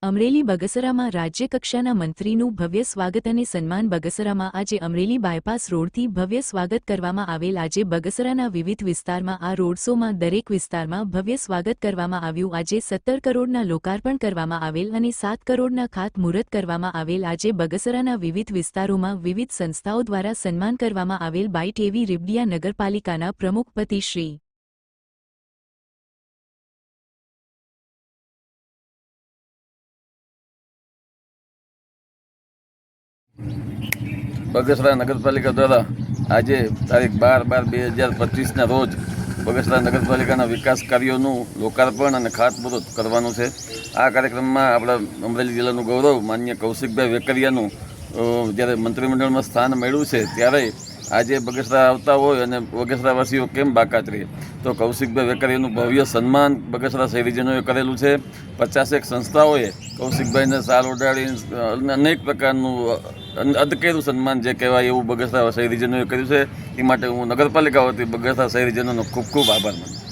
અમરેલી બગસરામાં રાજ્યકક્ષાના મંત્રીનું ભવ્ય સ્વાગત અને સન્માન બગસરામાં આજે અમરેલી બાયપાસ રોડથી ભવ્ય સ્વાગત કરવામાં આવેલ આજે બગસરાના વિવિધ વિસ્તારમાં આ રોડ શોમાં દરેક વિસ્તારમાં ભવ્ય સ્વાગત કરવામાં આવ્યું આજે 17 કરોડના લોકાર્પણ કરવામાં આવેલ અને 7 કરોડના ખાતમુહૂર્ત કરવામાં આવેલ આજે બગસરાના વિવિધ વિસ્તારોમાં વિવિધ સંસ્થાઓ દ્વારા સન્માન કરવામાં આવેલ બાઇટ એવી રીબડિયા નગરપાલિકાના પ્રમુખપતિ શ્રી બગસરા નગરપાલિકા દ્વારા આજે તારીખ 12/12/2025ના રોજ બગસરા નગરપાલિકાના વિકાસ કાર્યોનું લોકાર્પણ અને ખાતમુહૂર્ત કરવાનું છે। આ કાર્યક્રમમાં આપણા અમરેલી જિલ્લાનું ગૌરવ માનનીય કૌશિકભાઈ વેકરિયાનું જ્યારે મંત્રીમંડળમાં સ્થાન મળ્યું છે ત્યારે આજે બગસરા આવતા હોય અને બગસરાવાસીઓ કેમ બાકાત રહે તો કૌશિકભાઈ વેકરિયાનું ભવ્ય સન્માન બગસરા શહેરીજનોએ કરેલું છે। 50 સંસ્થાઓએ કૌશિકભાઈને સાલ ઓઢાડીને અનેક પ્રકારનું અદકેરું સન્માન જે કહેવાય એવું બગસરા શહેરીજનોએ કર્યું છે। એ માટે હું નગરપાલિકા વતી બગસરા શહેરીજનોનો ખૂબ ખૂબ આભાર માનું છું।